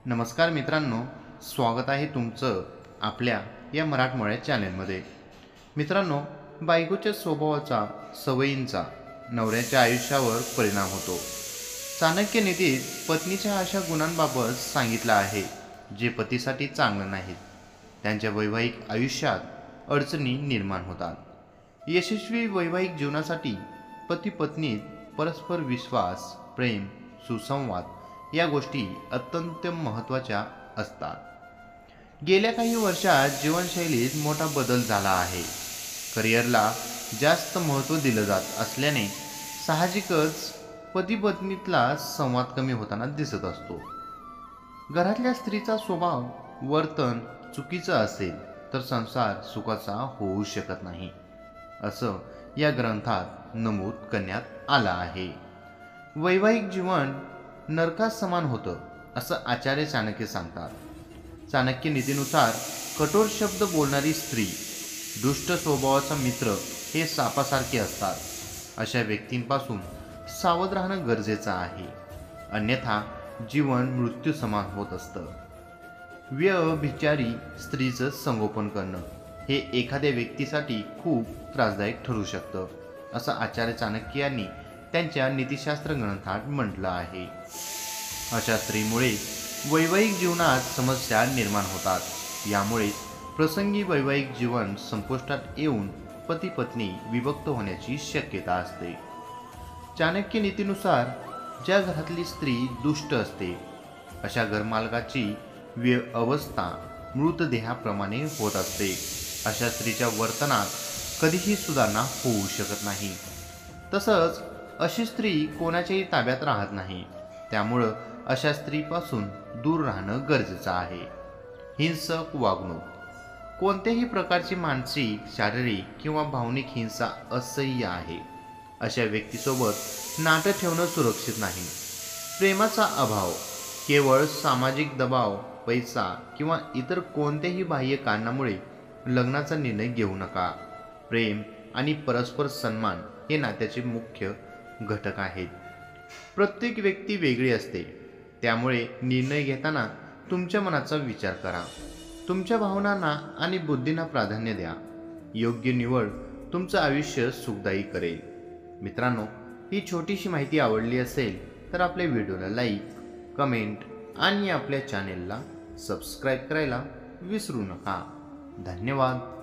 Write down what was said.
नमस्कार मित्रांनो, स्वागत आहे तुमचं आपल्या या मराठमोळ्या चॅनलमध्ये। मित्रांनो, बायकोच्या स्वभावाचा, सवयींचा नवऱ्याच्या आयुष्यावर परिणाम होतो। चाणक्य नीतीत पत्नीच्या अशा गुणांबाबत सांगितलं आहे जे पतीसाठी चांगलं नाहीत। त्यांच्या वैवाहिक आयुष्यात अडचणी निर्माण होतात। यशस्वी वैवाहिक जीवनासाठी पती पत्नीत परस्पर विश्वास, प्रेम, सुसंवाद या गोष्टी अत्यंत महत्त्वाच्या असतात। गेल्या काही वर्षात जीवनशैलीत मोठा बदल झाला आहे। करिअरला जास्त महत्त्व दिलं जात असल्याने साहजिकच पती पत्नीतला संवाद कमी होताना दिसत असतो। घरातल्या स्त्रीचा स्वभाव, वर्तन चुकीचं असेल तर संसार सुखाचा होऊ शकत नाही, असं या ग्रंथात नमूद करण्यात आलं आहे। वैवाहिक जीवन नरकास समान होतं असं आचार्य चाणक्य सांगतात। चाणक्य नीतीनुसार कठोर शब्द बोलणारी स्त्री, दुष्ट स्वभावाचा मित्र हे सापासारखे असतात। अशा व्यक्तींपासून सावध राहणं गरजेचं आहे, अन्यथा जीवन मृत्यू समान होत असतं। व्यभिचारी स्त्रीचं संगोपन करणं हे एखाद्या व्यक्तीसाठी खूप त्रासदायक ठरू शकतं, असं आचार्य चाणक्य यांनी त्यांच्या नीतिशास्त्र ग्रंथात म्हटलं आहे। अशा स्त्रीमुळे वैवाहिक जीवनात समस्या निर्माण होतात। यामुळे प्रसंगी वैवाहिक जीवन संपुष्टात येऊन पती पत्नी विभक्त होण्याची शक्यता असते। चाणक्य नीतीनुसार ज्या घरातली स्त्री दुष्ट असते अशा घरमालकाची अवस्था मृतदेहाप्रमाणे होत असते। अशा स्त्रीच्या वर्तनात कधीही सुधारणा होऊ शकत नाही। तसंच अशी स्त्री कोणाच्याही ताब्यात राहत नाही। त्यामुळं अशा स्त्रीपासून दूर राहणं गरजेचं आहे। हिंसक वागणूक, कोणत्याही प्रकारची मानसिक, शारीरिक किंवा भावनिक हिंसा असह्य आहे। अशा व्यक्तीसोबत नातं ठेवणं सुरक्षित नाही। प्रेमाचा अभाव, केवळ सामाजिक दबाव, पैसा किंवा इतर कोणत्याही बाह्य कारणामुळे लग्नाचा निर्णय घेऊ नका। प्रेम आणि परस्पर सन्मान हे नात्याचे मुख्य घटक आहेत। प्रत्येक व्यक्ती वेगळी असते, त्यामुळे निर्णय घेताना तुमच्या मनाचा विचार करा। तुमच्या भावनांना आणि बुद्धींना प्राधान्य द्या। योग्य निवड तुमचं आयुष्य सुखदायी करेल। मित्रांनो, ही छोटीशी माहिती आवडली असेल तर आपल्या व्हिडिओला लाईक, कमेंट आणि आपल्या चॅनेलला सबस्क्राईब करायला विसरू नका। धन्यवाद।